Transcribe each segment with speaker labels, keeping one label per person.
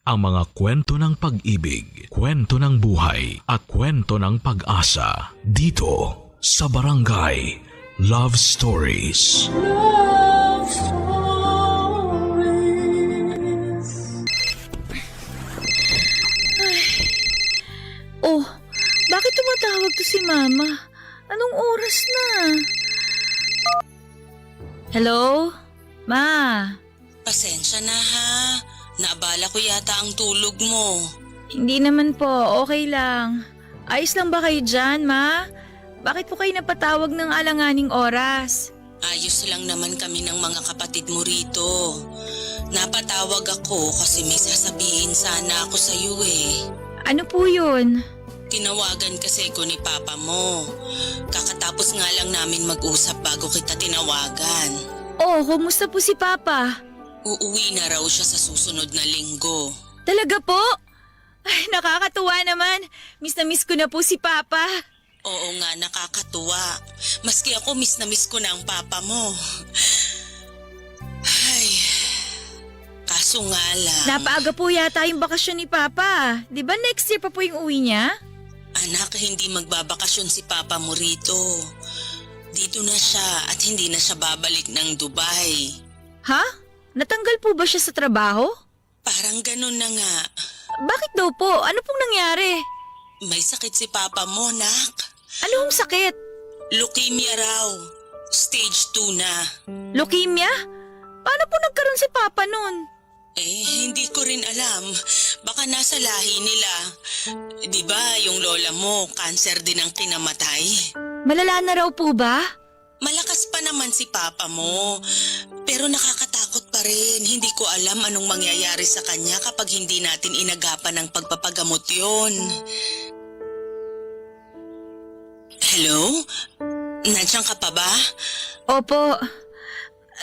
Speaker 1: ang mga kwento ng pag-ibig, kwento ng buhay, at kwento ng pag-asa dito sa Barangay Love Stories.
Speaker 2: Love Stories.
Speaker 3: Oh, bakit tumatawag to si Mama? Anong oras na? Hello? Ma?
Speaker 4: Pasensya na ha. Naabala ko yata ang tulog mo.
Speaker 3: Hindi naman po, okay lang. Ayos lang ba kayo dyan, Ma? Bakit po kayo napatawag ng alanganing oras?
Speaker 4: Ayos lang naman kami ng mga kapatid mo rito. Napatawag ako kasi may sasabihin sana ako sa iyo eh.
Speaker 3: Ano po yun?
Speaker 4: Tinawagan kasi ko ni Papa mo. Kakatapos nga lang namin mag-usap bago kita tinawagan.
Speaker 3: Oh, kumusta po si Papa?
Speaker 4: Uuwi na raw siya sa susunod na linggo.
Speaker 3: Talaga po? Ay, nakakatuwa naman. Miss na miss ko na po si Papa.
Speaker 4: Oo nga, nakakatuwa. Maski ako miss na miss ko na ang Papa mo. Ay, kaso nga lang.
Speaker 3: Napaaga po yata yung bakasyon ni Papa. Di ba next year pa po yung uwi niya?
Speaker 4: Anak, hindi magbabakasyon si Papa mo rito. Dito na siya at hindi na siya babalik ng Dubai.
Speaker 3: Ha? Natanggal po ba siya sa trabaho?
Speaker 4: Parang ganun na nga.
Speaker 3: Bakit daw po? Ano pong nangyari?
Speaker 4: May sakit si Papa mo, nak.
Speaker 3: Anong sakit?
Speaker 4: Leukemia raw. Stage 2 na.
Speaker 3: Leukemia? Paano po nagkaroon si Papa nun?
Speaker 4: Hindi ko rin alam. Baka nasa lahi nila. Di ba yung lola mo, cancer din ang kinamatay?
Speaker 3: Malala na raw po ba?
Speaker 4: Malakas pa naman si Papa mo. Pero nakakatakot pa rin. Hindi ko alam anong mangyayari sa kanya kapag hindi natin inagapan ng pagpapagamot yon. Hello? Nandiyan ka pa ba?
Speaker 3: Opo.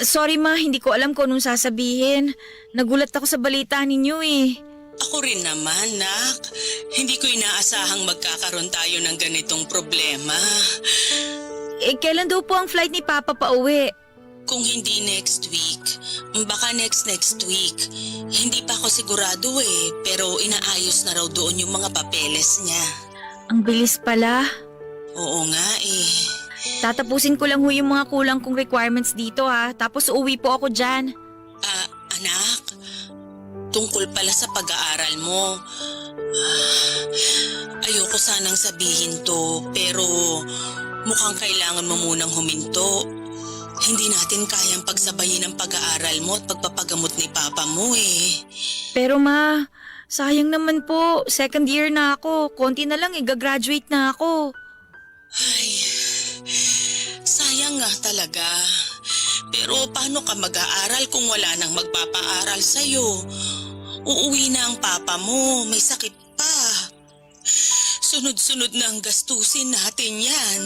Speaker 3: Sorry ma, hindi ko alam kung anong sasabihin. Nagulat ako sa balita ninyo eh.
Speaker 4: Ako rin naman, nak. Hindi ko inaasahang magkakaroon tayo ng ganitong problema.
Speaker 3: Kailan daw po ang flight ni Papa pa uwi?
Speaker 4: Kung hindi next week, baka next week. Hindi pa ako sigurado eh, pero inaayos na raw doon yung mga papeles niya.
Speaker 3: Ang bilis pala.
Speaker 4: Oo nga eh.
Speaker 3: Tatapusin ko lang ho yung mga kulang kong requirements dito ha. Tapos uuwi po ako dyan.
Speaker 4: Anak, tungkol pala sa pag-aaral mo. Ayoko sanang sabihin to, pero mukhang kailangan mo munang huminto. Hindi natin kayang pagsabayin ang pag-aaral mo at pagpapagamot ni Papa mo eh.
Speaker 3: Pero ma, sayang naman po. Second year na ako. Konti na lang gagraduate na ako.
Speaker 4: Ay, sayang nga talaga. Pero paano ka mag-aaral kung wala nang magpapaaral sa'yo? Uuwi na ang Papa mo, may sakit pa. Sunod-sunod na ang gastusin natin yan.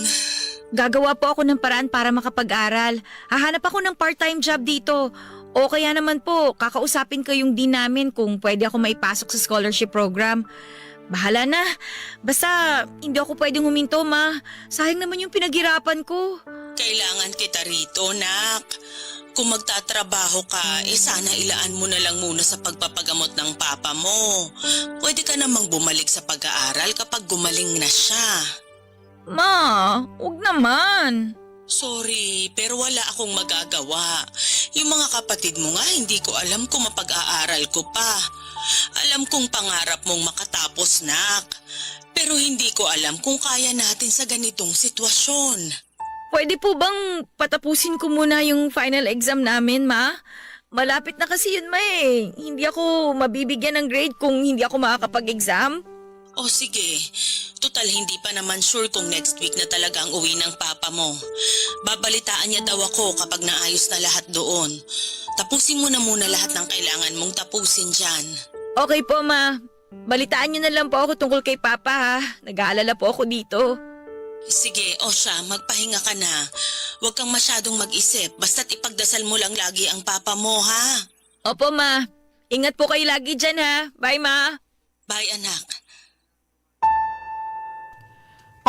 Speaker 3: Gagawa po ako ng paraan para makapag-aral. Hahanap ako ng part-time job dito. O kaya naman po, kakausapin ko yung dean namin kung pwede ako maipasok sa scholarship program. Bahala na. Basta hindi ako pwedeng huminto, ma. Sayang naman yung pinaghirapan ko.
Speaker 4: Kailangan kita rito, nak. Kung magtatrabaho ka, sana ilaan mo na lang muna sa pagpapagamot ng Papa mo. Pwede ka namang bumalik sa pag-aaral kapag gumaling na siya.
Speaker 3: Ma, wag naman.
Speaker 4: Sorry, pero wala akong magagawa. Yung mga kapatid mo nga, hindi ko alam kung mapag-aaral ko pa. Alam kong pangarap mong makatapos, nak. Pero hindi ko alam kung kaya natin sa ganitong sitwasyon.
Speaker 3: Pwede po bang patapusin ko muna yung final exam namin, ma? Malapit na kasi yun, ma eh. Hindi ako mabibigyan ng grade kung hindi ako makakapag-exam.
Speaker 4: O sige, total hindi pa naman sure kung next week na talaga ang uwi ng Papa mo. Babalitaan niya daw ako kapag naayos na lahat doon. Tapusin mo na muna lahat ng kailangan mong tapusin dyan.
Speaker 3: Okay po, ma. Balitaan niyo na lang po ako tungkol kay Papa, ha? Nag-aalala po ako dito.
Speaker 4: Sige, o siya, magpahinga ka na. Huwag kang masyadong mag-isip, basta't ipagdasal mo lang lagi ang Papa mo, ha?
Speaker 3: Opo, ma. Ingat po kayo lagi dyan, ha? Bye, ma.
Speaker 4: Bye, anak.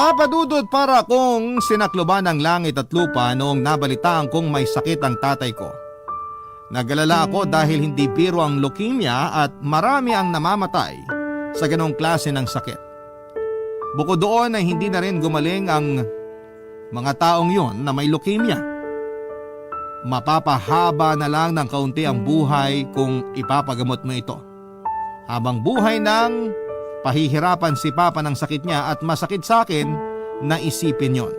Speaker 5: Papadudod para kong sinakloban ng langit at lupa noong nabalitaan kong may sakit ang tatay ko. Nagalala ako dahil hindi biro ang leukemia at marami ang namamatay sa ganong klase ng sakit. Bukod doon ay hindi na rin gumaling ang mga taong yon na may leukemia. Mapapahaba na lang ng kaunti ang buhay kung ipapagamot mo ito. Habang buhay nang pahihirapan si Papa ng sakit niya at masakit sa akin na isipin yon.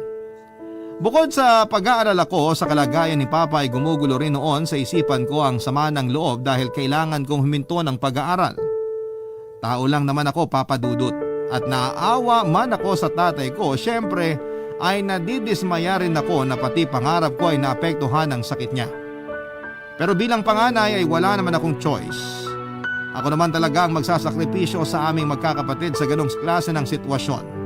Speaker 5: Bukod sa pag-aaral ako sa kalagayan ni Papa ay gumugulo rin noon sa isipan ko ang sama ng loob dahil kailangan kong huminto ng pag-aaral. Tao lang naman ako, Papa Dudut, at naaawa man ako sa tatay ko, syempre ay nadidismaya rin ako na pati pangarap ko ay naapektuhan ng sakit niya. Pero bilang panganay ay wala naman akong choice. Ako naman talaga ang magsasakripisyo sa aming magkakapatid sa ganong klase ng sitwasyon.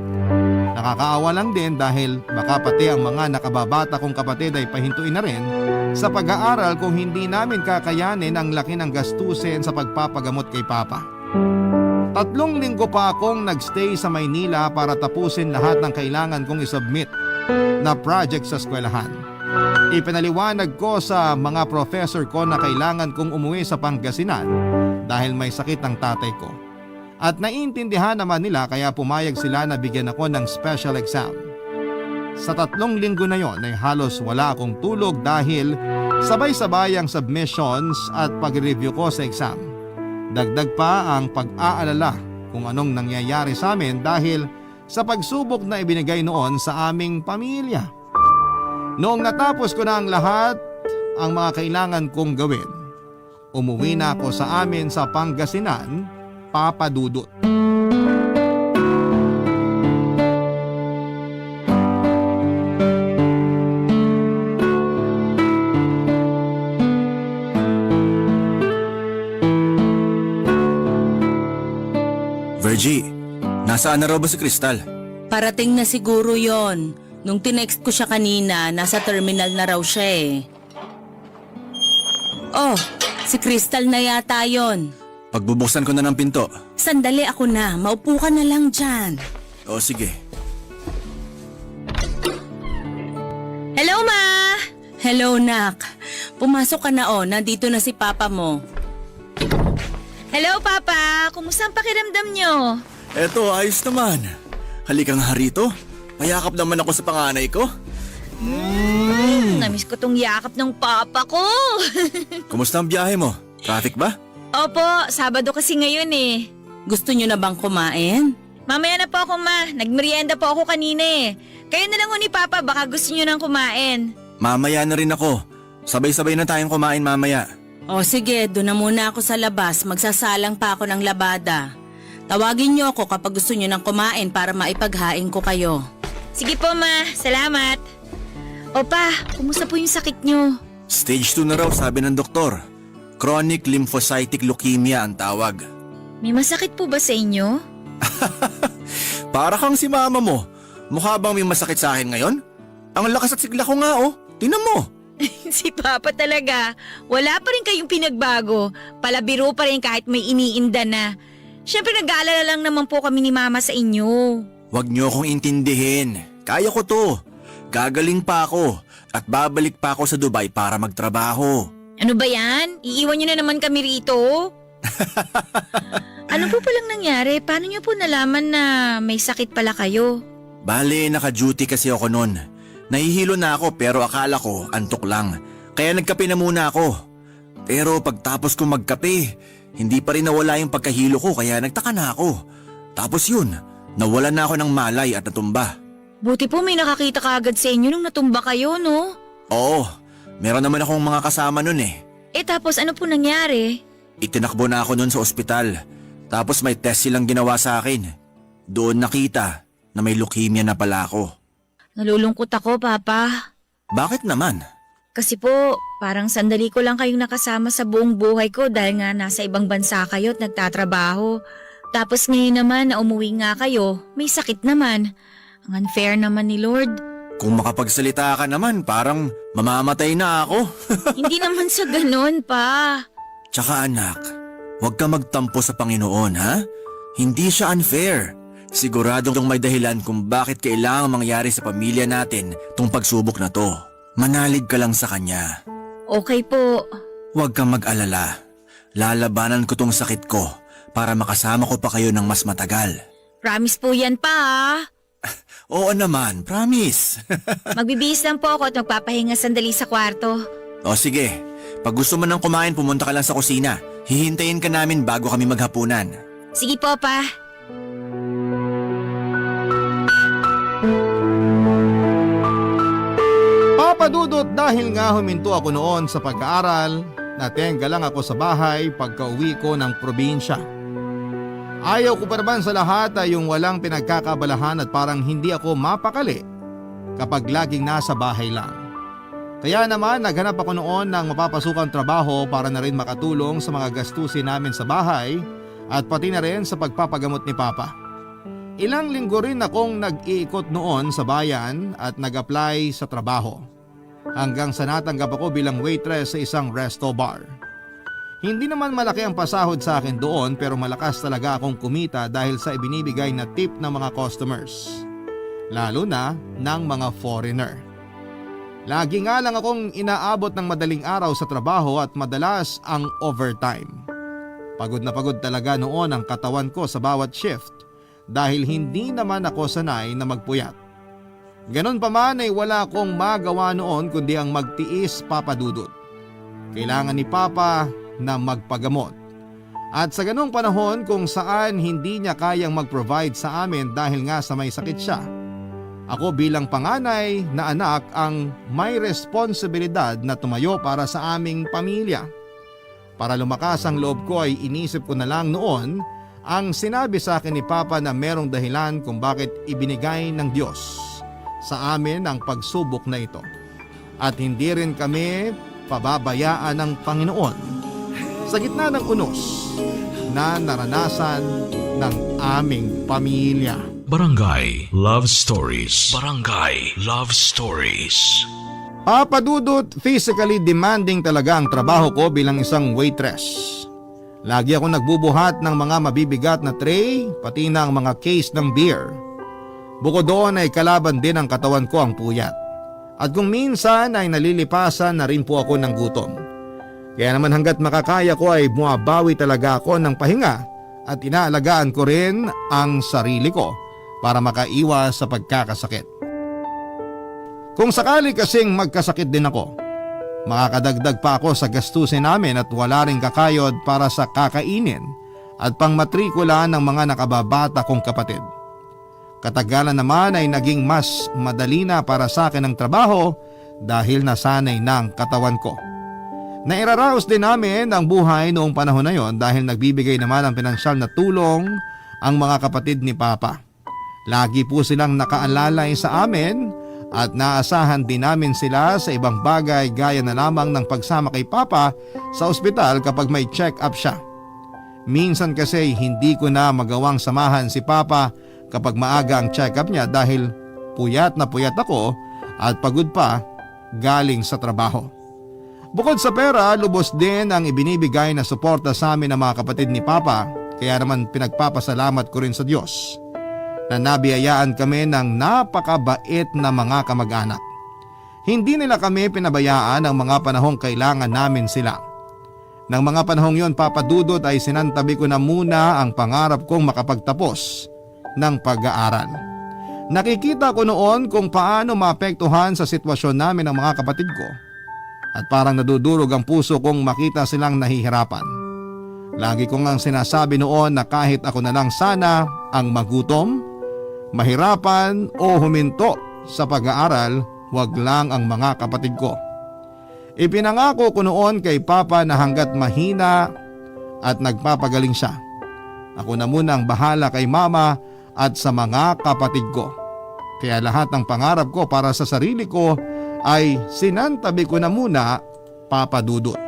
Speaker 5: Nakakaawa lang din dahil baka pati ang mga nakababata kong kapatid ay pahintuin na rin sa pag-aaral kung hindi namin kakayanin ang laki ng gastusin sa pagpapagamot kay Papa. 3 linggo pa akong nagstay sa Maynila para tapusin lahat ng kailangan kong isubmit na project sa eskwelahan. Ipinaliwanag ko sa mga professor ko na kailangan kong umuwi sa Pangasinan dahil may sakit ang tatay ko. At naiintindihan naman nila kaya pumayag sila na bigyan ako ng special exam. Sa 3 linggo na yon ay halos wala akong tulog dahil sabay-sabay ang submissions at pag-review ko sa exam. Dagdag pa ang pag-aalala kung anong nangyayari sa amin dahil sa pagsubok na ibinigay noon sa aming pamilya. Noong natapos ko na ang lahat ang mga kailangan kong gawin, umuwi na ako sa amin sa Pangasinan, Papa Dudut.
Speaker 6: Virgie, nasaan na raw ba si Crystal?
Speaker 4: Parating na siguro yon. Nung tinext ko siya kanina, nasa terminal na raw siya eh. Oh, si Crystal na yata yon.
Speaker 6: Pagbubuksan ko na ng pinto.
Speaker 4: Sandali, ako na. Maupo ka na lang dyan.
Speaker 6: O sige.
Speaker 3: Hello, Ma!
Speaker 4: Hello, Nak. Pumasok ka na nandito na si Papa mo.
Speaker 3: Hello, Papa! Kumusta ang pakiramdam nyo?
Speaker 6: Eto, ayos naman. Halika nga rito. Mayakap naman ako sa panganay ko.
Speaker 3: Namiss ko tong yakap ng Papa ko.
Speaker 6: Kumusta ang biyahe mo? Traffic ba?
Speaker 3: Opo, Sabado kasi ngayon eh.
Speaker 4: Gusto nyo na bang kumain?
Speaker 3: Mamaya na po ako, Ma. Nagmerienda po ako kanina eh. Kayo na lang ni Papa, baka gusto nyo nang kumain.
Speaker 6: Mamaya na rin ako. Sabay-sabay na tayong kumain mamaya.
Speaker 4: O sige, doon na muna ako sa labas. Magsasalang pa ako ng labada. Tawagin nyo ako kapag gusto nyo nang kumain para maipaghain ko kayo.
Speaker 3: Sige po, Ma. Salamat. Opa, kumusta po yung sakit nyo?
Speaker 6: Stage 2 na raw sabi ng doktor. Chronic lymphocytic leukemia ang tawag.
Speaker 3: May masakit po ba sa inyo?
Speaker 6: Para kang si mama mo. Mukha bang may masakit sa akin ngayon? Ang lakas at sigla ko nga Tingnan mo.
Speaker 3: Si Papa talaga. Wala pa rin kayong pinagbago. Palabiro pa rin kahit may iniinda na. Siyempre nag-aalala lang naman po kami ni Mama sa inyo.
Speaker 6: Huwag niyo akong intindihin. Kaya ko to. Gagaling pa ako at babalik pa ako sa Dubai para magtrabaho.
Speaker 3: Ano ba yan? Iiwan nyo na naman kami rito? Ano po palang nangyari? Paano nyo po nalaman na may sakit pala kayo?
Speaker 6: Bale, naka-duty kasi ako nun. Nahihilo na ako pero akala ko antok lang. Kaya nagkape na muna ako. Pero pagtapos ko magkape, hindi pa rin nawala yung pagkahilo ko kaya nagtaka na ako. Tapos yun, nawala na ako ng malay at natumba.
Speaker 3: Buti po may nakakita kaagad sa inyo nung natumba kayo, no?
Speaker 6: Oo, meron naman akong mga kasama nun eh.
Speaker 3: Tapos ano po nangyari?
Speaker 6: Itinakbo na ako nun sa ospital. Tapos may test silang ginawa sa akin. Doon nakita na may leukemia na pala ako.
Speaker 3: Nalulungkot ako, Papa.
Speaker 6: Bakit naman?
Speaker 3: Kasi po, parang sandali ko lang kayong nakasama sa buong buhay ko dahil nga nasa ibang bansa kayo at nagtatrabaho. Tapos ngayon naman na umuwi nga kayo, may sakit naman. Ang unfair naman ni Lord.
Speaker 6: Kung makapagsalita ka naman, parang mamamatay na ako.
Speaker 3: Hindi naman sa ganon, Pa.
Speaker 6: Tsaka anak, huwag ka magtampo sa Panginoon, ha? Hindi siya unfair. Siguradong may dahilan kung bakit kailangang mangyari sa pamilya natin tong pagsubok na to. Manalig ka lang sa Kanya.
Speaker 3: Okay po.
Speaker 6: Huwag kang mag-alala. Lalabanan ko tong sakit ko para makasama ko pa kayo ng mas matagal.
Speaker 3: Promise po yan pa ah.
Speaker 6: Oo naman, promise.
Speaker 3: Magbibihis lang po ako at magpapahinga sandali sa kwarto.
Speaker 6: O sige, pag gusto mo nang kumain, pumunta ka lang sa kusina. Hihintayin ka namin bago kami maghapunan.
Speaker 3: Sige po pa.
Speaker 5: Papa Dudut, dahil nga huminto ako noon sa pag-aaral, natenga lang ako sa bahay pagka-uwi ko ng probinsya. Ayaw ko pa naman sa lahat ay yung walang pinagkakabalahan at parang hindi ako mapakali kapag laging nasa bahay lang. Kaya naman naghanap ako noon ng mapapasukang trabaho para na rin makatulong sa mga gastusin namin sa bahay at pati na rin sa pagpapagamot ni Papa. Ilang linggo rin akong nag-iikot noon sa bayan at nag-apply sa trabaho. Hanggang sa natanggap ako bilang waitress sa isang resto bar. Hindi naman malaki ang pasahod sa akin doon pero malakas talaga akong kumita dahil sa ibinibigay na tip ng mga customers. Lalo na ng mga foreigner. Lagi nga lang akong inaabot ng madaling araw sa trabaho at madalas ang overtime. Pagod na pagod talaga noon ang katawan ko sa bawat shift dahil hindi naman ako sanay na magpuyat. Ganon pa man ay wala akong magawa noon kundi ang magtiis, Papa Dudut. Kailangan ni Papa na magpagamot. At sa ganong panahon kung saan hindi niya kayang mag-provide sa amin dahil nga sa may sakit siya, ako bilang panganay na anak ang may responsibilidad na tumayo para sa aming pamilya. Para lumakas ang loob ko ay inisip ko na lang noon ang sinabi sa akin ni Papa na merong dahilan kung bakit ibinigay ng Diyos sa amin ang pagsubok na ito. At hindi rin kami pababayaan ng Panginoon sa gitna ng unos na naranasan ng aming pamilya.
Speaker 1: Barangay Love Stories. Barangay Love Stories.
Speaker 5: Papa Dudut, physically demanding talaga ang trabaho ko bilang isang waitress. Lagi ako nagbubuhat ng mga mabibigat na tray, pati na ang mga case ng beer. Bukod doon ay kalaban din ang katawan ko ang puyat. At kung minsan ay nalilipasan na rin po ako ng gutom. Kaya naman hanggat makakaya ko ay bumabawi talaga ako ng pahinga at inaalagaan ko rin ang sarili ko para makaiwas sa pagkakasakit. Kung sakali kasing magkasakit din ako, makakadagdag pa ako sa gastusin namin at wala ring kakayod para sa kakainin at pangmatrikula ng mga nakababata kong kapatid. Katagalan naman ay naging mas madali na para sa akin ang trabaho dahil nasanay ng katawan ko. Nairaraos din namin ang buhay noong panahon na yon dahil nagbibigay naman ng pinansyal na tulong ang mga kapatid ni Papa. Lagi po silang nakaalalay sa amin at naasahan din namin sila sa ibang bagay gaya na lamang ng pagsama kay Papa sa ospital kapag may check-up siya. Minsan kasi hindi ko na magawang samahan si Papa kapag maaga ang check-up niya dahil puyat na puyat ako at pagod pa galing sa trabaho. Bukod sa pera, lubos din ang ibinibigay na suporta sa amin ng mga kapatid ni Papa, kaya naman pinagpapasalamat ko rin sa Diyos na nabiyayaan kami ng napakabait na mga kamag-anak. Hindi nila kami pinabayaan ang mga panahong kailangan namin sila. Nang mga panahong yon, Papa Dudut, ay sinantabi ko na muna ang pangarap kong makapagtapos ng pag-aaral. Nakikita ko noon kung paano maapektuhan sa sitwasyon namin ng mga kapatid ko at parang nadudurog ang puso kong makita silang nahihirapan. Lagi ko ngang sinasabi noon na kahit ako na lang sana ang magutom, mahirapan o huminto sa pag-aaral, wag lang ang mga kapatid ko. Ipinangako ko noon kay Papa na hanggat mahina at nagpapagaling siya, ako na muna ang bahala kay Mama at sa mga kapatid ko. Kaya lahat ng pangarap ko para sa sarili ko ay sinantabi ko na muna, Papa Dudut.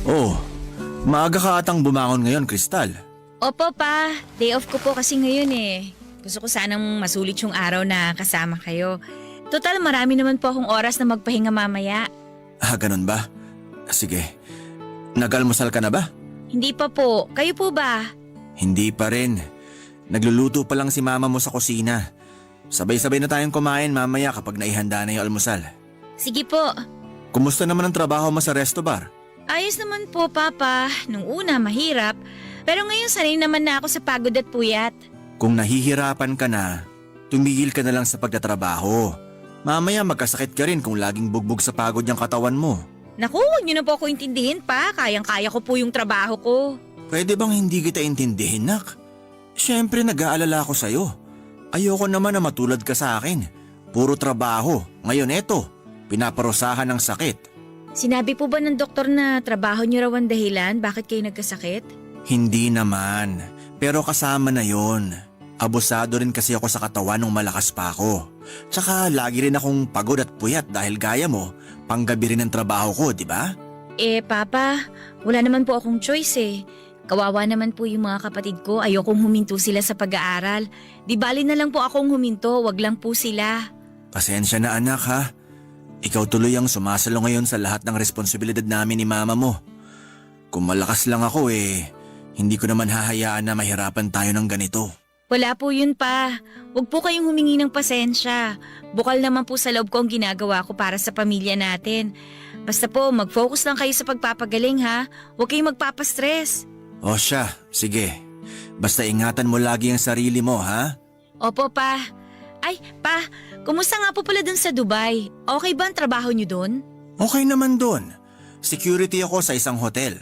Speaker 6: Oh, maaga ka atang bumangon ngayon, Kristal.
Speaker 3: Opo pa, day off ko po kasi ngayon eh. Gusto ko sanang masulit yung araw na kasama kayo. Total, marami naman po akong oras na magpahinga mamaya.
Speaker 6: Ganun ba? Sige. Nag-almusal ka na ba?
Speaker 3: Hindi pa po. Kayo po ba?
Speaker 6: Hindi pa rin. Nagluluto pa lang si mama mo sa kusina. Sabay-sabay na tayong kumain mamaya kapag naihanda na yung almusal.
Speaker 3: Sige po.
Speaker 6: Kumusta naman ang trabaho mo sa resto bar?
Speaker 3: Ayos naman po, Papa. Nung una, mahirap. Pero ngayon, sanay naman na ako sa pagod at puyat.
Speaker 6: Kung nahihirapan ka na, tumigil ka na lang sa pagtatrabaho. Mamaya magkasakit ka rin kung laging bugbog sa pagod yung katawan mo.
Speaker 3: Naku, huwag niyo na po ako intindihin pa. Kayang-kaya ko po yung trabaho ko.
Speaker 6: Pwede bang hindi kita intindihin, nak? Siyempre nag-aalala ako sa'yo. Ayoko naman na matulad ka sa akin. Puro trabaho. Ngayon eto, pinaparusahan ng sakit.
Speaker 3: Sinabi po ba ng doktor na trabaho niyo raw ang dahilan? Bakit kayo nagkasakit?
Speaker 6: Hindi naman. Pero kasama na yon. Abusado rin kasi ako sa katawan nung malakas pa ako. Tsaka lagi rin akong pagod at puyat dahil gaya mo, panggabi rin ang trabaho ko, di ba?
Speaker 3: Papa, wala naman po akong choice eh. Kawawa naman po yung mga kapatid ko. Ayokong huminto sila sa pag-aaral. Di bali na lang po akong huminto, wag lang po sila.
Speaker 6: Pasensya na anak ha. Ikaw tuloy ang sumasalo ngayon sa lahat ng responsibilidad namin ni mama mo. Kung malakas lang ako hindi ko naman hahayaan na mahirapan tayo ng ganito.
Speaker 3: Wala po yun pa. Huwag po kayong humingi ng pasensya. Bukal naman po sa loob ko ang ginagawa ko para sa pamilya natin. Basta po, mag-focus lang kayo sa pagpapagaling ha. Huwag kayong magpapastress.
Speaker 6: O siya, sige. Basta ingatan mo lagi ang sarili mo ha.
Speaker 3: Opo pa. Ay, pa, kumusta nga po pala dun sa Dubai? Okay ba ang trabaho niyo dun?
Speaker 6: Okay naman doon. Security ako sa isang hotel.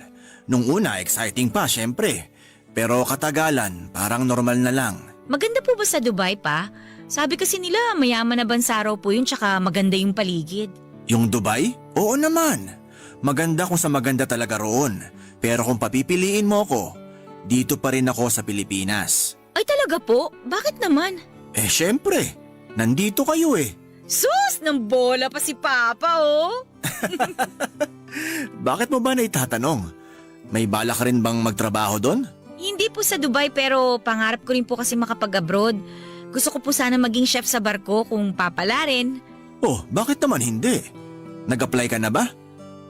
Speaker 6: Nung una, exciting pa syempre. Pero katagalan, parang normal na lang.
Speaker 3: Maganda po ba sa Dubai pa? Sabi kasi nila mayaman na bansa raw po yun tsaka maganda yung paligid.
Speaker 6: Yung Dubai? Oo naman. Maganda kung sa maganda talaga roon. Pero kung papipiliin mo ko, dito pa rin ako sa Pilipinas.
Speaker 3: Ay talaga po? Bakit naman?
Speaker 6: Syempre. Nandito kayo
Speaker 3: Sus! Nang bola pa si Papa oh!
Speaker 6: Bakit mo ba naitatanong? May bala ka rin bang magtrabaho doon?
Speaker 3: Hindi po sa Dubai pero pangarap ko rin po kasi makapag-abroad. Gusto ko po sana maging chef sa barko kung papala rin.
Speaker 6: Oh, bakit naman hindi? Nag-apply ka na ba?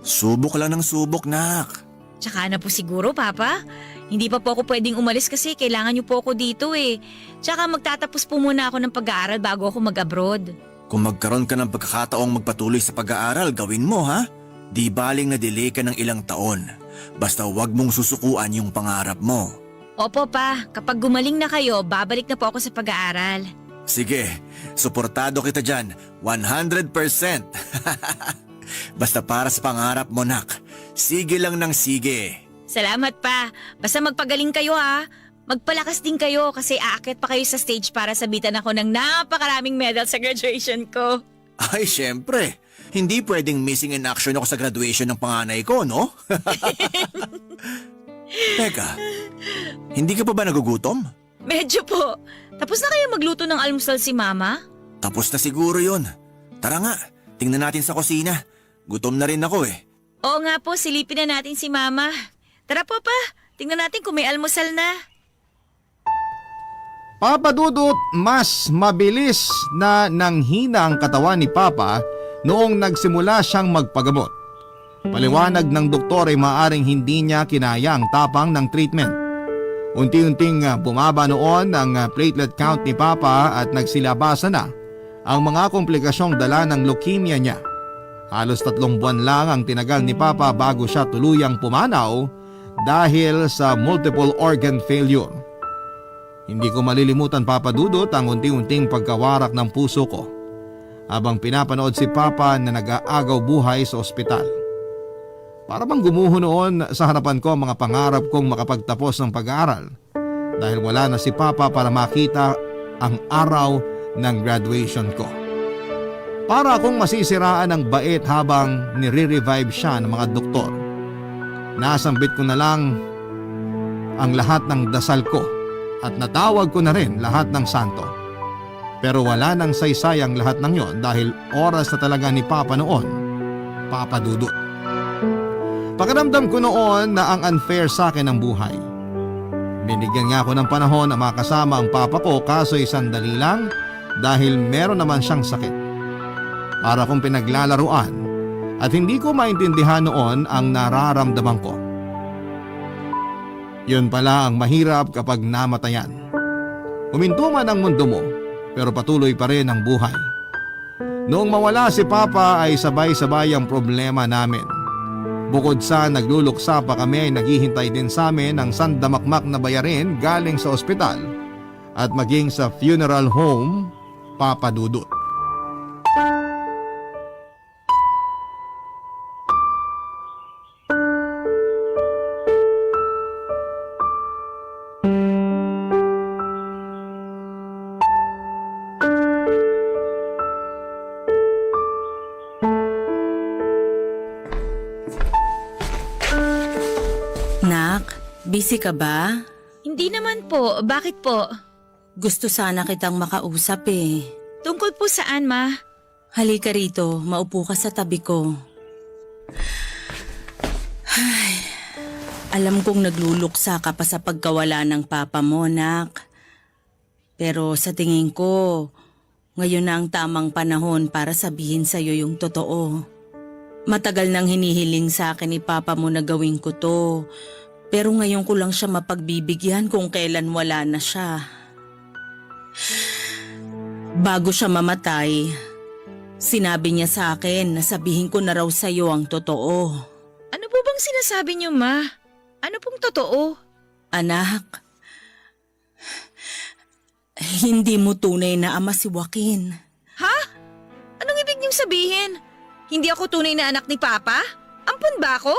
Speaker 6: Subok lang ng subok, nak.
Speaker 3: Tsaka na po siguro, Papa. Hindi pa po ako pwedeng umalis kasi kailangan niyo po ako dito eh. Tsaka magtatapos po muna ako ng pag-aaral bago ako mag-abroad.
Speaker 6: Kung magkaroon ka ng pagkakataong magpatuloy sa pag-aaral, gawin mo ha? Di baling na-delay ka ng ilang taon. Basta wag mong susukuan yung pangarap mo.
Speaker 3: Opo pa, kapag gumaling na kayo, babalik na po ako sa pag-aaral.
Speaker 6: Sige, suportado kita dyan, 100%. Basta para sa pangarap mo, nak. Sige lang ng sige.
Speaker 3: Salamat pa. Basta magpagaling kayo ha. Magpalakas din kayo kasi aakyat pa kayo sa stage para sabitan ako ng napakaraming medal sa graduation ko.
Speaker 6: Ay, syempre. Hindi pwedeng missing in action ako sa graduation ng panganay ko, no? Teka, hindi ka pa ba nagugutom?
Speaker 3: Medyo po. Tapos na kayo magluto ng almusal si Mama?
Speaker 6: Tapos na siguro yun. Tara nga, tingnan natin sa kusina. Gutom na rin ako
Speaker 3: Oo nga po, silipin na natin si Mama. Tara po pa, tingnan natin kung may almusal na.
Speaker 5: Papa Dudut, mas mabilis na nanghina ang katawan ni Papa noong nagsimula siyang magpagamot. Paliwanag ng doktor ay maaring hindi niya kinaya ang tapang ng treatment. Unti-unting bumaba noon ang platelet count ni Papa at nagsilabasa na ang mga komplikasyong dala ng leukemia niya. Halos 3 buwan lang ang tinagal ni Papa bago siya tuluyang pumanaw dahil sa multiple organ failure. Hindi ko malilimutan, Papa Dudut, ang unti-unting pagkawarak ng puso ko habang pinapanood si Papa na nag-aagaw buhay sa ospital. Para bang gumuho noon sa harapan ko ang mga pangarap kong makapagtapos ng pag-aaral dahil wala na si Papa para makita ang araw ng graduation ko. Para akong masisiraan ng bait habang nire-revive siya ng mga doktor. Nasambit ko na lang ang lahat ng dasal ko at natawag ko na rin lahat ng santo. Pero wala nang saysayang lahat ng yon dahil oras na talaga ni Papa noon, Papa Dudut. Pakiramdam ko noon na ang unfair sa akin ng buhay. Binigyan nga ako ng panahon na makasama ang Papa ko kaso sandali lang dahil meron naman siyang sakit. Para kong pinaglalaruan at hindi ko maintindihan noon ang nararamdaman ko. Yun pala ang mahirap kapag namatayan. Huminto man ang mundo mo, pero patuloy pa rin ang buhay. Noong mawala si Papa ay sabay-sabay ang problema namin. Bukod sa nagluluksa pa kami ay naghihintay din sa amin ang sandamakmak na bayarin galing sa ospital at maging sa funeral home, Papa Dudut.
Speaker 7: Nak, busy ka ba?
Speaker 3: Hindi naman po. Bakit po?
Speaker 7: Gusto sana kitang makausap eh.
Speaker 3: Tungkol po saan, Ma?
Speaker 7: Halika rito, maupo ka sa tabi ko. Ay, alam kong nagluluksa ka pa sa pagkawala ng papa mo, Nak. Pero sa tingin ko, ngayon na ang tamang panahon para sabihin sa'yo yung totoo. Matagal nang hinihiling sa akin ni papa mo na gawin ko to. Pero ngayon ko lang siya mapagbibigyan kung kailan wala na siya. Bago siya mamatay, sinabi niya sa akin na sabihin ko na raw sa'yo ang totoo.
Speaker 3: Ano po bang sinasabi niyo, Ma? Ano pong totoo?
Speaker 7: Anak, hindi mo tunay na ama si Joaquin.
Speaker 3: Ha? Anong ibig niyong sabihin? Hindi ako tunay na anak ni Papa? Ampun ba ako?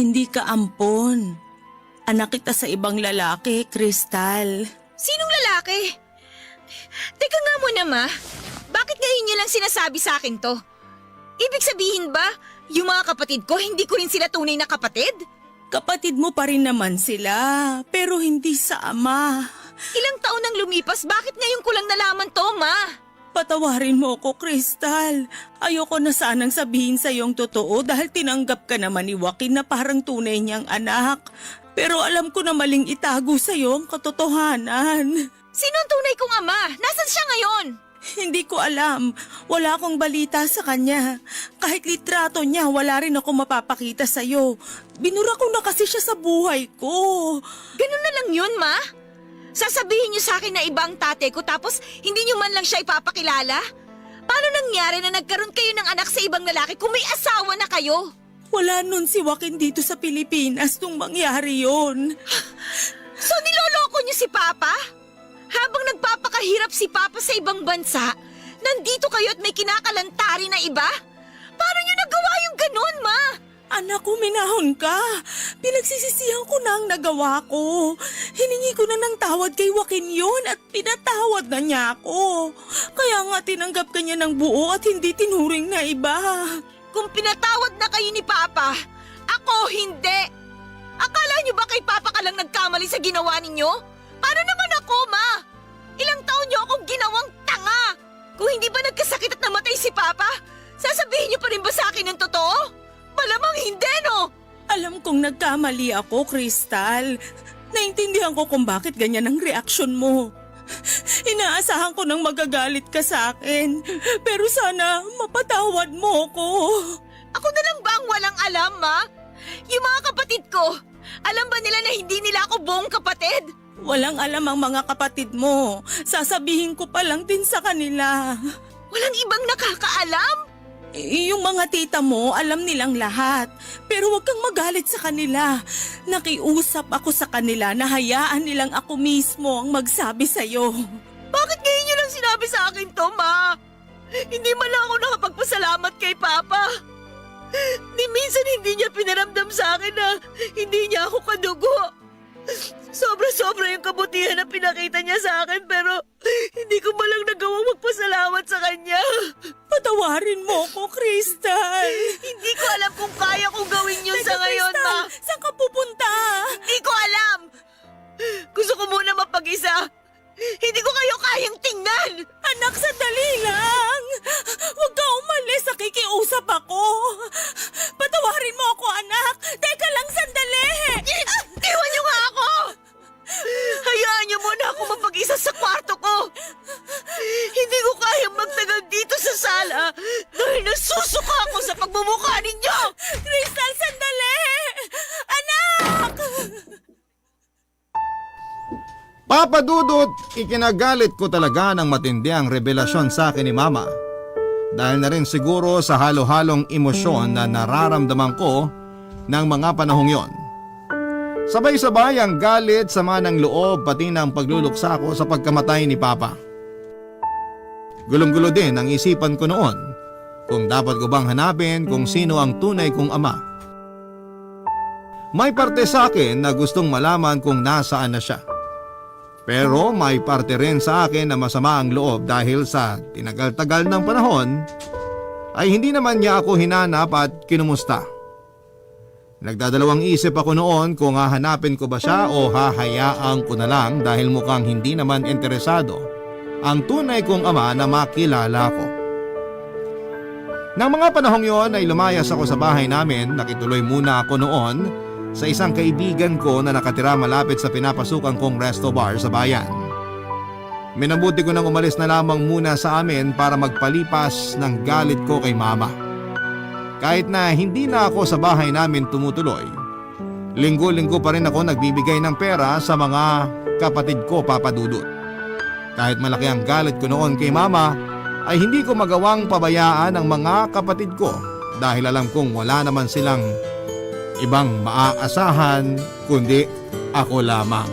Speaker 7: Hindi ka ampon. Anak kita sa ibang lalaki, Crystal.
Speaker 3: Sinong lalaki? Teka nga muna, Ma. Bakit ngayon niyo lang sinasabi sa akin to? Ibig sabihin ba, yung mga kapatid ko, hindi ko rin sila tunay na kapatid?
Speaker 7: Kapatid mo pa rin naman sila, pero hindi sa ama.
Speaker 3: Ilang taon nang lumipas, bakit ngayon ko lang nalaman to, Ma?
Speaker 7: Patawarin mo ko, Crystal. Ayoko na sanang sabihin sa iyong totoo dahil tinanggap ka naman ni Joaquin na parang tunay niyang anak. Pero alam ko na maling itago sa iyo ang katotohanan.
Speaker 3: Sino ang tunay kong ama? Nasaan siya ngayon?
Speaker 7: Hindi ko alam. Wala akong balita sa kanya. Kahit litrato niya, wala rin ako mapapakita sa iyo. Binura ko na kasi siya sa buhay ko.
Speaker 3: Ganun na lang yun, Ma? Sasabihin niyo sa akin na ibang tatay ko tapos hindi niyo man lang siya ipapakilala? Paano nangyari na nagkaroon kayo ng anak sa ibang lalaki kung may asawa na kayo?
Speaker 7: Wala nun si Joaquin dito sa Pilipinas nung mangyari yun.
Speaker 3: So niloloko niyo si Papa? Habang nagpapakahirap si Papa sa ibang bansa, nandito kayo at may kinakalantari na iba? Paano niyo nagawa yung ganun, Ma?
Speaker 7: Anak ko, minahon ka. Pinagsisisihan ko na ang nagawa ko. Hiningi ko na ng tawad kay Joaquin yun at pinatawad na niya ako. Kaya nga tinanggap ka niya ng buo at hindi tinuring na iba.
Speaker 3: Kung pinatawad na kayo ni Papa, ako hindi. Akala niyo ba kay Papa ka lang nagkamali sa ginawa ninyo? Paano naman ako, Ma? Ilang taon niyo akong ginawang tanga. Kung hindi ba nagkasakit at namatay si Papa, sasabihin niyo pa rin ba sa akin ng totoo? Malamang hindi, no?
Speaker 7: Alam kong nagkamali ako, Crystal. Naintindihan ko kung bakit ganyan ang reaksyon mo. Inaasahan ko nang magagalit ka sa akin. Pero sana mapatawad mo ko.
Speaker 3: Ako na lang ba ang walang alam, Ma? Yung mga kapatid ko, alam ba nila na hindi nila ako buong kapatid?
Speaker 7: Walang alam ang mga kapatid mo. Sasabihin ko pa lang din sa kanila.
Speaker 3: Walang ibang nakakaalam?
Speaker 7: Yung mga tita mo, alam nilang lahat. Pero huwag kang magalit sa kanila. Nakiusap ako sa kanila na hayaan nilang ako mismo ang magsabi sa'yo.
Speaker 3: Bakit ngayon niyo lang sinabi sa akin to, Ma? Hindi man lang ako nakapagpasalamat kay Papa. Ni minsan hindi niya pinaramdam sa akin na hindi niya ako kadugo. Sobra-sobra yung kabutihan na pinakita niya sa akin pero hindi ko malang nagawang magpasalamat sa kanya.
Speaker 7: Patawarin mo ko, Crystal.
Speaker 3: Hindi ko alam kung kaya kong gawin yun sa ngayon, Ma.
Speaker 7: Saan ka pupunta?
Speaker 3: Hindi ko alam. Gusto ko muna mapag-isa. Hindi ko kayo kayang tingnan.
Speaker 7: Anak, sandali lang. Huwag ka umalis, nakikiusap ako. Patawarin mo ako, anak. Teka lang, sandali.
Speaker 3: Iwan niyo nga ako. Hayaan niyo muna ako mapag-isa sa kwarto ko. Hindi ko kayang magtagal dito sa sala dahil nasusuka ako sa pagmumukha ninyo.
Speaker 7: Crystal, sandali. Anak!
Speaker 5: Papa Dudut, ikinagalit ko talaga ng matindi ang revelasyon sa akin ni Mama. Dahil na rin siguro sa halo-halong emosyon na nararamdaman ko ng mga panahong yon. Sabay-sabay ang galit, sama ng loob, pati ng pagluluksa ko sa pagkamatay ni Papa. Gulong-gulo din ang isipan ko noon kung dapat ko bang hanapin kung sino ang tunay kong ama. May parte sa akin na gustong malaman kung nasaan na siya. Pero may parte rin sa akin na masama ang loob dahil sa tinagal-tagal ng panahon ay hindi naman niya ako hinanap at kinumusta. Nagdadalawang isip ako noon kung hahanapin ko ba siya o hahayaan ko na lang dahil mukhang hindi naman interesado ang tunay kong ama na makilala ko. Nang mga panahong yon ay lumayas ako sa bahay namin, nakituloy muna ako noon sa isang kaibigan ko na nakatira malapit sa pinapasukan kong resto bar sa bayan. Minabuti ko nang umalis na lamang muna sa amin para magpalipas ng galit ko kay Mama. Kahit na hindi na ako sa bahay namin tumutuloy, linggo-linggo pa rin ako nagbibigay ng pera sa mga kapatid ko, Papa Dudut. Kahit malaki ang galit ko noon kay Mama, ay hindi ko magawang pabayaan ang mga kapatid ko dahil alam kong wala naman silang ibang maaasahan kundi ako lamang.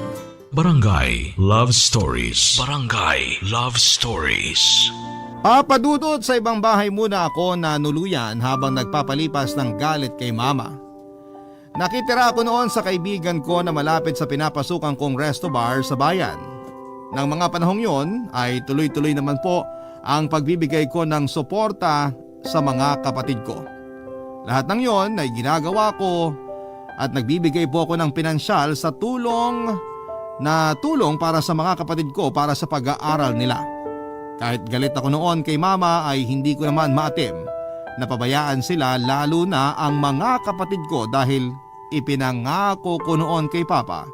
Speaker 1: Barangay Love Stories. Barangay Love Stories.
Speaker 5: Papadudod sa ibang bahay muna ako na nuluyan habang nagpapalipas ng galit kay Mama. Nakitira ako noon sa kaibigan ko na malapit sa pinapasukan kong resto bar sa bayan. Nang mga panahong yon ay tuloy-tuloy naman po ang pagbibigay ko ng suporta sa mga kapatid ko. Lahat ng yon ay ginagawa ko at nagbibigay po ako ng pinansyal sa tulong para sa mga kapatid ko para sa pag-aaral nila. Kahit galit ako noon kay Mama ay hindi ko naman maatim na pabayaan sila, lalo na ang mga kapatid ko dahil ipinangako ko noon kay Papa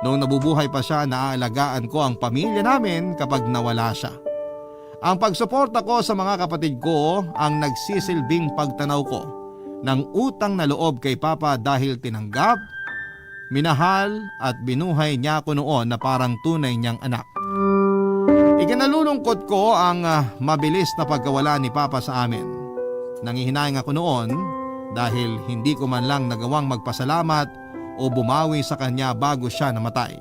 Speaker 5: noong nabubuhay pa siya na aalagaan ko ang pamilya namin kapag nawala siya. Ang pagsuporta ko sa mga kapatid ko ang nagsisilbing pagtanaw ko ng utang na loob kay Papa dahil tinanggap, minahal at binuhay niya ako noon na parang tunay niyang anak. Ikinalulungkot ko ang mabilis na pagkawala ni Papa sa amin. Nangihinayang ako noon dahil hindi ko man lang nagawang magpasalamat o bumawi sa kanya bago siya namatay.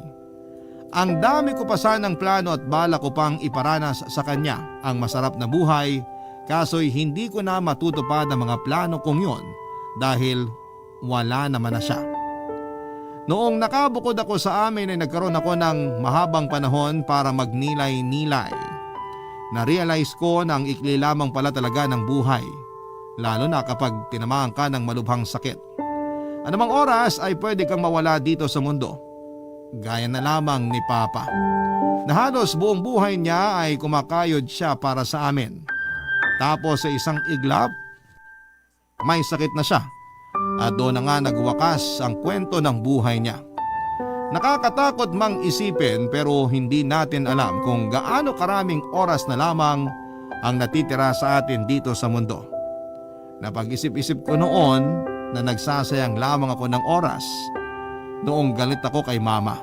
Speaker 5: Ang dami ko pa sanang plano at bala ko pang iparanas sa kanya ang masarap na buhay, kaso'y hindi ko na matutupad ang mga plano kong yon dahil wala naman na siya. Noong nakabukod ako sa amin ay nagkaroon ako ng mahabang panahon para magnilay-nilay. Na-realize ko na ang ikli lamang pala talaga ng buhay, lalo na kapag tinamaan ka ng malubhang sakit. Anumang oras ay pwede kang mawala dito sa mundo. Gaya na lamang ni Papa, na halos buong buhay niya ay kumakayod siya para sa amin. Tapos sa isang iglap, may sakit na siya at doon na nga nagwakas ang kwento ng buhay niya. Nakakatakot mang isipin pero hindi natin alam kung gaano karaming oras na lamang ang natitira sa atin dito sa mundo. Napag-isip-isip ko noon na nagsasayang lamang ako ng oras noong galit ako kay Mama.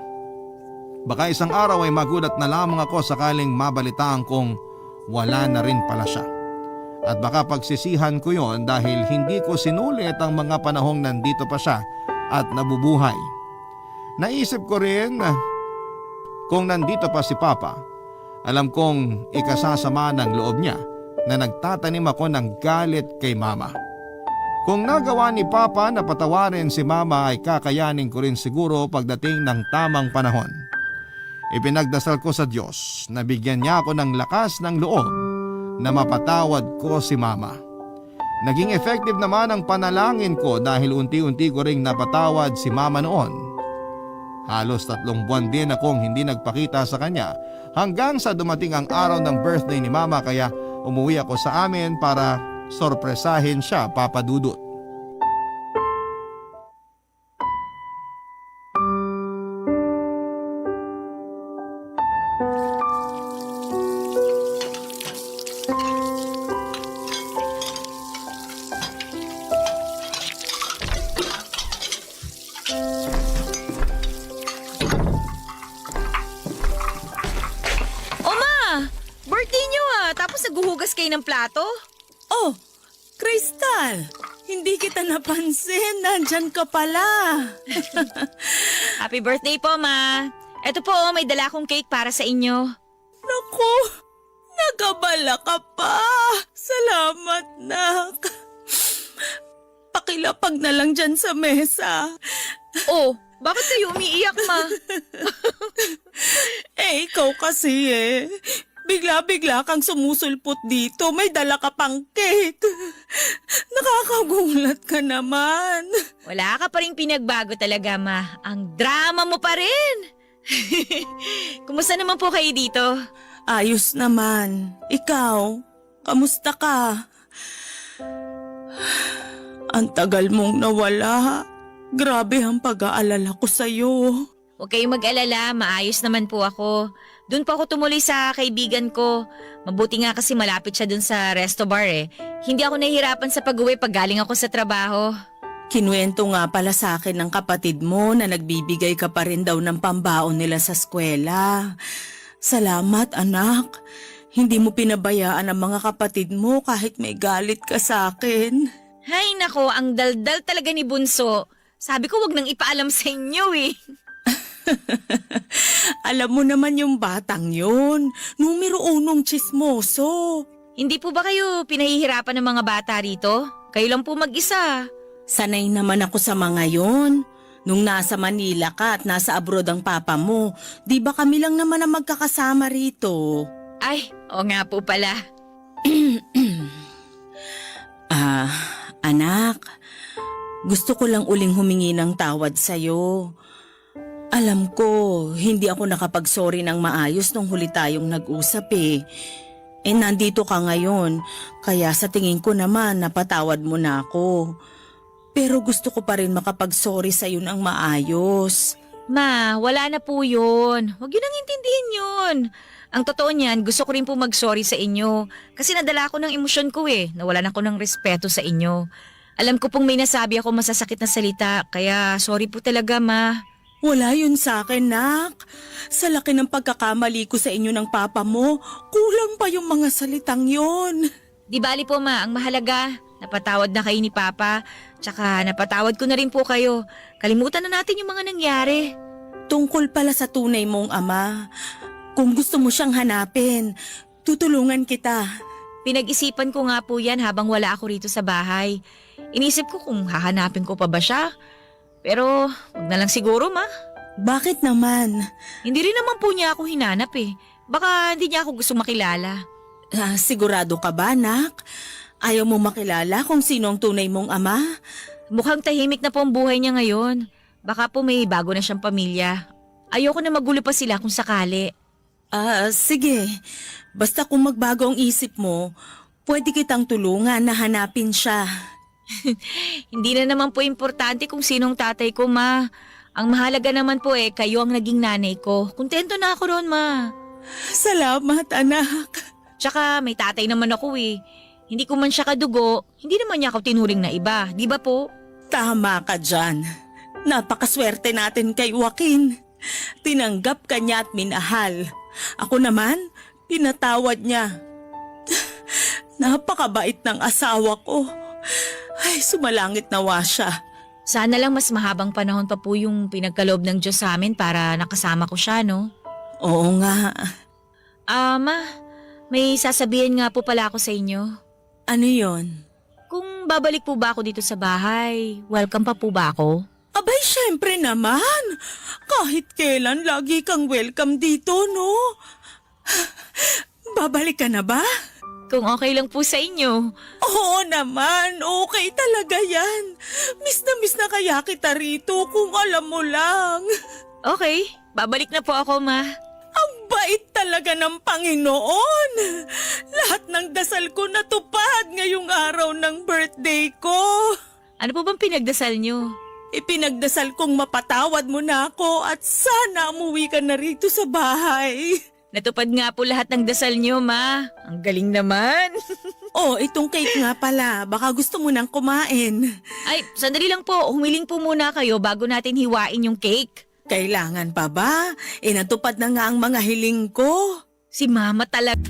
Speaker 5: Baka isang araw ay magulat na lamang ako sakaling mabalitaan kong wala na rin pala siya. At baka pagsisihan ko yon dahil hindi ko sinulit ang mga panahong nandito pa siya at nabubuhay. Naisip ko rin kung nandito pa si Papa, alam kong ikasasama ng loob niya na nagtatanim ako ng galit kay Mama. Kung nagawa ni Papa na patawarin si Mama ay kakayanin ko rin siguro pagdating ng tamang panahon. Ipinagdasal ko sa Diyos na bigyan niya ako ng lakas ng loob na mapatawad ko si Mama. Naging effective naman ang panalangin ko dahil unti-unti ko ring napatawad si Mama noon. Halos 3 buwan din akong hindi nagpakita sa kanya hanggang sa dumating ang araw ng birthday ni Mama kaya umuwi ako sa amin para sorpresahin siya, Papa Dudut.
Speaker 3: Birthday niyo tapos naghuhugas kayo ng plato?
Speaker 7: Oh, Crystal! Hindi kita napansin. Nandyan ka pala.
Speaker 3: Happy birthday po, Ma. Eto po, may dala akong cake para sa inyo.
Speaker 7: Naku, nagabala ka pa. Salamat, nak. Pakilapag na lang dyan sa mesa.
Speaker 3: Oh, bakit kayo umiiyak, Ma?
Speaker 7: Ikaw kasi Bigla-bigla kang sumusulpot dito. May dala ka pang cake. Nakakagulat ka naman.
Speaker 3: Wala ka pa rin pinagbago talaga, Ma. Ang drama mo pa rin. Kumusta naman po kayo dito?
Speaker 7: Ayos naman. Ikaw, kamusta ka? Ang tagal mong nawala. Grabe ang pag-aalala ko sa'yo.
Speaker 3: Huwag kayong mag-alala, maayos naman po ako. Doon po ako tumuloy sa kaibigan ko. Mabuti nga kasi malapit siya doon sa resto bar Hindi ako nahihirapan sa pag-uwi pag galing ako sa trabaho.
Speaker 7: Kinuwento nga pala sa akin ng kapatid mo na nagbibigay ka pa rin daw ng pambaon nila sa eskwela. Salamat, anak. Hindi mo pinabayaan ang mga kapatid mo kahit may galit ka sa akin.
Speaker 3: Hay nako, ang daldal talaga ni Bunso. Sabi ko wag nang ipaalam sa inyo
Speaker 7: Alam mo naman yung batang yun. Numero 1 chismoso.
Speaker 3: Hindi po ba kayo pinahihirapan ng mga bata rito? Kayo lang po mag-isa.
Speaker 7: Sanay naman ako sa mga yon. Nung nasa Manila ka at nasa abroad ang papa mo, di ba kami lang naman ang magkakasama rito?
Speaker 3: Ay, o nga po pala.
Speaker 7: Anak, gusto ko lang uling humingi ng tawad sa'yo. Alam ko, hindi ako nakapag-sorry ng maayos nung huli tayong nag-usap nandito ka ngayon, kaya sa tingin ko naman napatawad mo na ako. Pero gusto ko pa rin makapag-sorry sa'yo ng maayos.
Speaker 3: Ma, wala na po yun. Huwag yun ang intindihin yun. Ang totoo niyan, gusto ko rin po mag-sorry sa inyo. Kasi nadala ako ng emosyon ko Nawalan ako ng respeto sa inyo. Alam ko pong may nasabi ako masasakit na salita, kaya sorry po talaga, Ma.
Speaker 7: Wala yun sa akin, nak. Sa laki ng pagkakamali ko sa inyo ng papa mo, kulang pa yung mga salitang yon.
Speaker 3: Di bali po, Ma. Ang mahalaga, napatawad na kayo ni Papa. Tsaka napatawad ko na rin po kayo. Kalimutan na natin yung mga nangyari.
Speaker 7: Tungkol pala sa tunay mong ama. Kung gusto mo siyang hanapin, tutulungan kita.
Speaker 3: Pinag-isipan ko nga po yan habang wala ako rito sa bahay. Inisip ko kung hahanapin ko pa ba siya. Pero wag na lang siguro, ma.
Speaker 7: Bakit naman?
Speaker 3: Hindi rin naman po niya ako hinanap eh. Baka hindi niya ako gusto makilala.
Speaker 7: Sigurado ka ba, anak? Ayaw mo makilala kung sino ang tunay mong ama?
Speaker 3: Mukhang tahimik na po ang buhay niya ngayon. Baka po may bago na siyang pamilya. Ayoko na magulo pa sila kung sakali.
Speaker 7: Sige. Basta kung magbago ang isip mo, pwede kitang tulungan na hanapin siya.
Speaker 3: Hindi na naman po importante kung sinong tatay ko, ma. Ang mahalaga naman po kayo ang naging nanay ko. Kontento na ako ron, ma.
Speaker 7: Salamat, anak.
Speaker 3: Tsaka may tatay naman ako eh. Hindi ko man siya kadugo, hindi naman niya ako tinuring na iba, di ba po?
Speaker 7: Tama ka dyan. Napakaswerte natin kay Joaquin. Tinanggap ka niya at minahal. Ako naman, pinatawad niya. Napakabait ng asawa ko. Ay, sumalangit nawa siya.
Speaker 3: Sana lang mas mahabang panahon pa po yung pinagkaloob ng Diyos sa amin para nakasama ko siya, no?
Speaker 7: Oo nga.
Speaker 3: Ma, may sasabihin nga po pala ako sa inyo.
Speaker 7: Ano yon?
Speaker 3: Kung babalik po ba ako dito sa bahay, welcome pa po ba ako?
Speaker 7: Abay, syempre naman. Kahit kailan, lagi kang welcome dito, no? Babalik ka na ba?
Speaker 3: Kung okay lang po sa inyo.
Speaker 7: Oo naman, okay talaga yan. Miss na kaya kita rito kung alam mo lang.
Speaker 3: Okay, babalik na po ako, ma.
Speaker 7: Ang bait talaga ng Panginoon. Lahat ng dasal ko natupad ngayong araw ng birthday ko.
Speaker 3: Ano po bang pinagdasal nyo?
Speaker 7: Ipinagdasal kong mapatawad mo na ako at sana umuwi ka na rito sa bahay.
Speaker 3: Natupad nga po lahat ng dasal nyo, ma. Ang galing naman.
Speaker 7: Oh, itong cake nga pala. Baka gusto mo nang kumain.
Speaker 3: Ay, sandali lang po. Humiling po muna kayo bago natin hiwain yung cake.
Speaker 7: Kailangan pa ba? Natupad na nga ang mga hiling ko.
Speaker 3: Si mama talaga.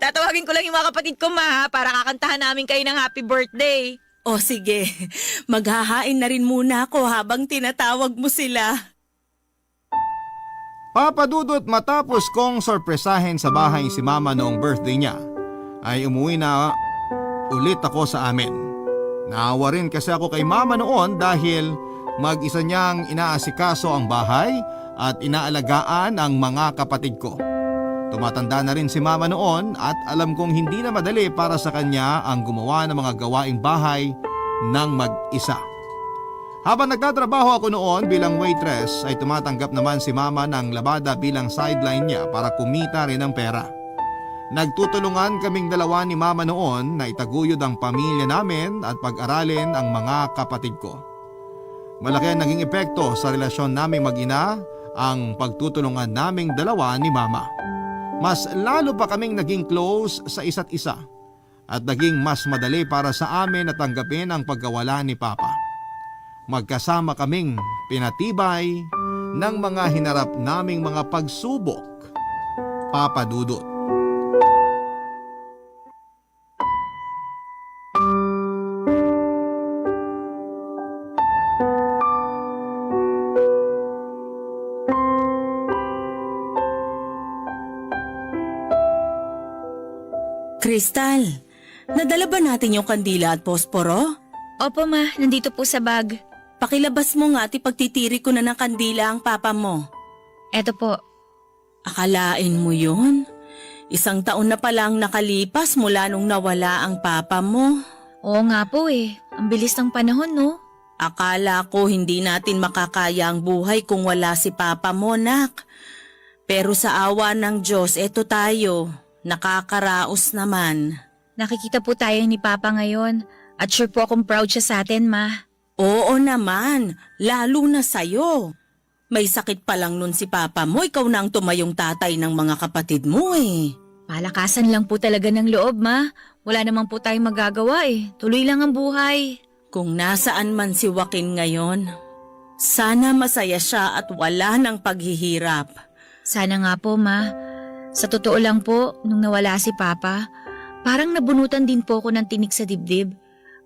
Speaker 3: Tatawagin ko lang yung mga kapatid ko, ma, para kakantahan namin kayo ng happy birthday.
Speaker 7: O sige, maghahain na rin muna ako habang tinatawag mo sila.
Speaker 5: Papadudot matapos kong sorpresahin sa bahay si mama noong birthday niya, ay umuwi na ulit ako sa amin. Naawa rin kasi ako kay mama noon dahil mag-isa niyang inaasikaso ang bahay at inaalagaan ang mga kapatid ko. Tumatanda na rin si mama noon at alam kong hindi na madali para sa kanya ang gumawa ng mga gawaing bahay ng mag-isa. Habang nagtatrabaho ako noon bilang waitress ay tumatanggap naman si mama ng labada bilang sideline niya para kumita rin ng pera. Nagtutulungan kaming dalawa ni mama noon na itaguyod ang pamilya namin at pag-aralin ang mga kapatid ko. Malaki ang naging epekto sa relasyon naming mag-ina ang pagtutulungan naming dalawa ni mama. Mas lalo pa kaming naging close sa isa't isa at naging mas madali para sa amin na tanggapin ang pagkawala ni papa. Magkasama kaming pinatibay ng mga hinarap naming mga pagsubok, Papa Dudut.
Speaker 7: Crystal, nadala ba natin yung kandila at posporo?
Speaker 3: Opo ma, nandito po sa bag.
Speaker 7: Pakilabas mo nga at ipagtitiri ko na ng kandila ang papa mo.
Speaker 3: Eto po.
Speaker 7: Akalain mo yun? 1 taon na palang nakalipas mula nung nawala ang papa mo.
Speaker 3: Oo nga po eh. Ang bilis ng panahon no?
Speaker 7: Akala ko hindi natin makakaya ang buhay kung wala si papa mo, nak. Pero sa awa ng Diyos, eto tayo. Nakakaraos naman.
Speaker 3: Nakikita po tayo ni Papa ngayon. At sure po akong proud siya sa atin ma.
Speaker 7: Oo naman, lalo na sa'yo. May sakit pa lang nun si papa mo, ikaw na ang tumayong tatay ng mga kapatid mo eh.
Speaker 3: Palakasan lang po talaga ng loob ma. Wala naman po tayong magagawa eh. Tuloy lang ang buhay.
Speaker 7: Kung nasaan man si Joaquin ngayon, sana masaya siya at wala ng paghihirap.
Speaker 3: Sana nga po ma. Sa totoo lang po, nung nawala si Papa, parang nabunutan din po ako ng tinik sa dibdib.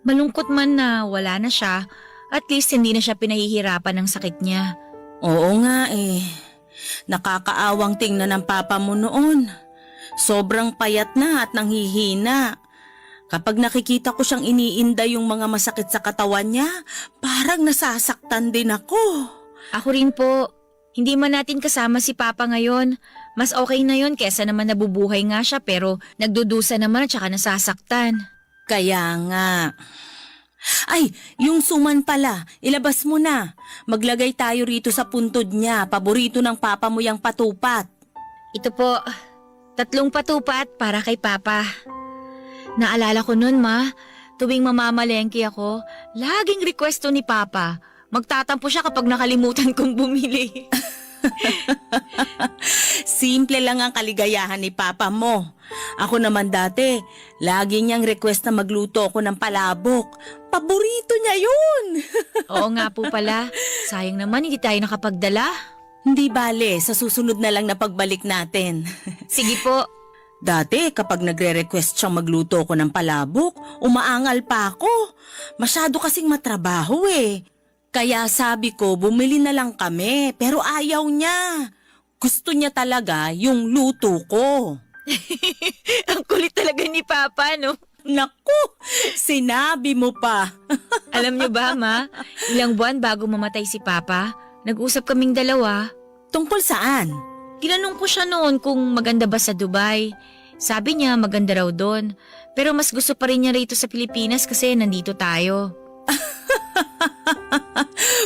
Speaker 3: Malungkot man na wala na siya, at least hindi na siya pinahihirapan ng sakit niya.
Speaker 7: Oo nga eh. Nakakaawang tingnan ng papa mo noon. Sobrang payat na at nanghihina. Kapag nakikita ko siyang iniinda yung mga masakit sa katawan niya, parang nasasaktan din ako.
Speaker 3: Ako rin po. Hindi man natin kasama si Papa ngayon. Mas okay na yon kesa naman nabubuhay nga siya pero nagdudusa naman at saka nasasaktan.
Speaker 7: Kaya nga. Ay, yung suman pala, ilabas mo na. Maglagay tayo rito sa puntod niya, paborito ng papa mo yung patupat.
Speaker 3: Ito po, 3 patupat para kay Papa. Naalala ko nun ma, tuwing mamamalengke ako, laging requesto ni Papa. Magtatampo siya kapag nakalimutan kong bumili.
Speaker 7: Simple lang ang kaligayahan ni papa mo. Ako naman dati, lagi niyang request na magluto ako ng palabok. Paborito niya yun.
Speaker 3: Oo nga po pala, sayang naman hindi tayo nakapagdala.
Speaker 7: Hindi bale, sa susunod na lang na pagbalik natin.
Speaker 3: Sige po.
Speaker 7: Dati kapag nagre-request siyang magluto ako ng palabok, umaangal pa ako. Masyado kasing matrabaho eh. Kaya sabi ko, bumili na lang kami, pero ayaw niya. Gusto niya talaga yung luto ko.
Speaker 3: Ang kulit talaga ni Papa, no?
Speaker 7: Naku, sinabi mo pa.
Speaker 3: Alam niyo ba, ma? Ilang buwan bago mamatay si Papa, nag-usap kaming dalawa.
Speaker 7: Tungkol saan?
Speaker 3: Tinanong ko siya noon kung maganda ba sa Dubai. Sabi niya maganda raw doon. Pero mas gusto pa rin niya rito sa Pilipinas kasi nandito tayo.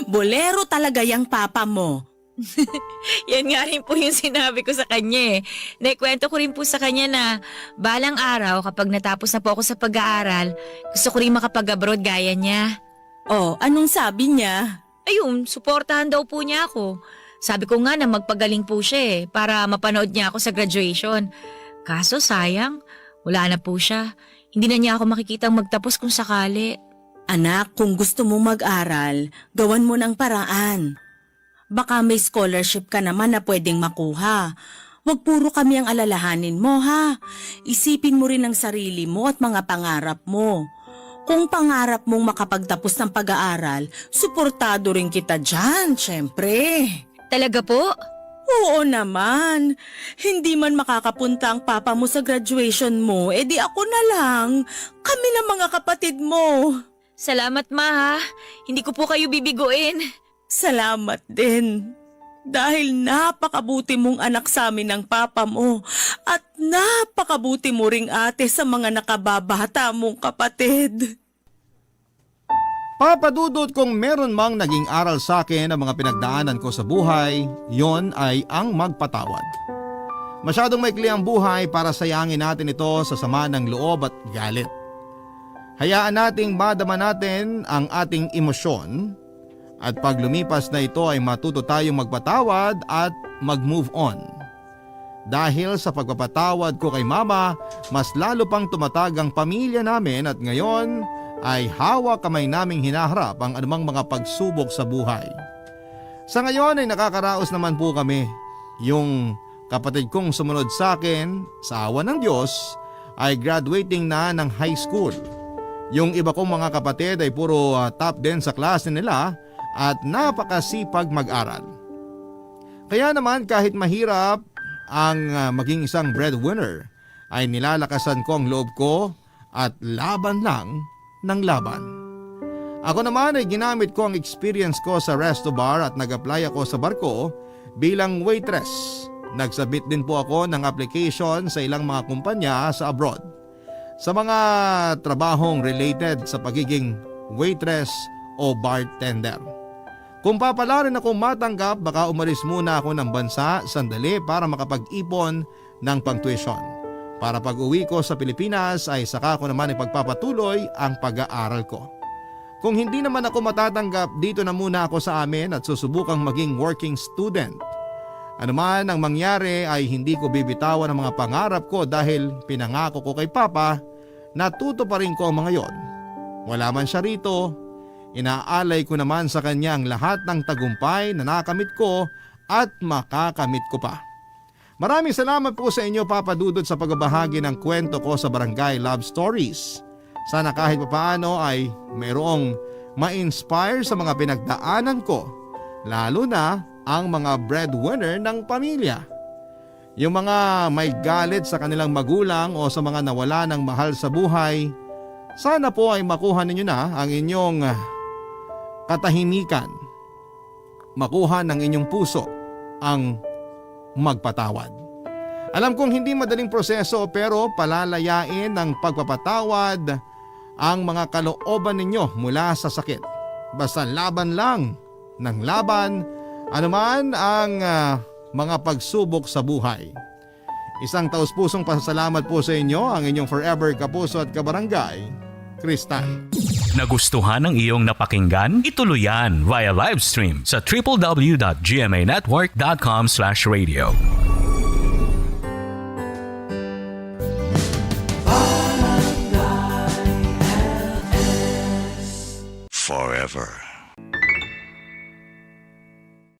Speaker 7: Bolero talaga yung papa mo.
Speaker 3: Yan nga rin po yung sinabi ko sa kanya eh. Naikwento ko rin po sa kanya na balang araw kapag natapos na po ako sa pag-aaral, gusto ko rin makapag-abroad gaya niya.
Speaker 7: Oh, anong sabi niya?
Speaker 3: Ayun, suportahan daw po niya ako. Sabi ko nga na magpagaling po siya eh, para mapanood niya ako sa graduation. Kaso sayang, wala na po siya. Hindi na niya ako makikitang magtapos kung sakali.
Speaker 7: Anak, kung gusto mo mag-aral, gawan mo ng paraan. Baka may scholarship ka naman na pwedeng makuha. Huwag puro kami ang alalahanin mo ha. Isipin mo rin ang sarili mo at mga pangarap mo. Kung pangarap mong makapagtapos ng pag-aaral, suportado rin kita dyan, syempre.
Speaker 3: Talaga po?
Speaker 7: Oo naman. Hindi man makakapunta ang papa mo sa graduation mo, edi ako na lang. Kami na mga kapatid mo.
Speaker 3: Salamat ma ha. Hindi ko po kayo bibiguin.
Speaker 7: Salamat din. Dahil napakabuti mong anak sa amin ng papa mo at napakabuti mo ring ate sa mga nakababata mong kapatid.
Speaker 5: Papadudot kung meron mang naging aral sa akin ang mga pinagdaanan ko sa buhay, yon ay ang magpatawad. Masyadong maikli ang buhay para sayangin natin ito sa sama ng loob at galit. Hayaan nating madama natin ang ating emosyon at pag lumipas na ito ay matuto tayong magpatawad at mag-move on. Dahil sa pagpapatawad ko kay mama, mas lalo pang tumatag ang pamilya namin at ngayon ay hawak kamay naming hinaharap ang anumang mga pagsubok sa buhay. Sa ngayon ay nakakaraos naman po kami. Yung kapatid kong sumunod sa akin, sa awa ng Diyos, ay graduating na ng high school. Yung iba kong mga kapatid ay puro top din sa klase nila at napakasipag mag-aral. Kaya naman kahit mahirap ang maging isang breadwinner, ay nilalakasan ko ang loob ko at laban lang ng laban. Ako naman ay ginamit ko ang experience ko sa resto bar at nag-apply ako sa barko bilang waitress. Nagsabit din po ako ng application sa ilang mga kumpanya sa abroad sa mga trabahong related sa pagiging waitress o bartender. Kung papalarin ako matanggap, baka umalis muna ako ng bansa sandali para makapag-ipon ng pang-tuition. Para pag-uwi ko sa Pilipinas ay saka ko naman ipagpapatuloy ang pag-aaral ko. Kung hindi naman ako matatanggap, dito na muna ako sa amin at susubukang maging working student. Ano man ang mangyari ay hindi ko bibitawan ang mga pangarap ko dahil pinangako ko kay Papa na tutuparin ko ang mga yon. Wala man siya rito, inaalay ko naman sa kanya ang lahat ng tagumpay na nakamit ko at makakamit ko pa. Maraming salamat po sa inyo, Papa Dudut, sa pagbabahagi ng kwento ko sa Barangay Love Stories. Sana kahit papaano ay mayroong ma-inspire sa mga pinagdaanan ko, lalo na ang mga breadwinner ng pamilya. Yung mga may galit sa kanilang magulang o sa mga nawala ng mahal sa buhay, sana po ay makuha ninyo na ang inyong katahimikan. Makuha ng inyong puso ang magpatawad. Alam kong hindi madaling proseso pero palalayain ng pagpapatawad ang mga kalooban ninyo mula sa sakit. Basta laban lang ng laban anuman ang mga pagsubok sa buhay. Isang taus-pusong pasasalamat po sa inyo, ang inyong forever kapuso at kabarangay, Kristal.
Speaker 1: Nagustuhan ng iyong napakinggan? Ituloy yan via live stream sa www.gmanetwork.com/radio.
Speaker 8: Forever.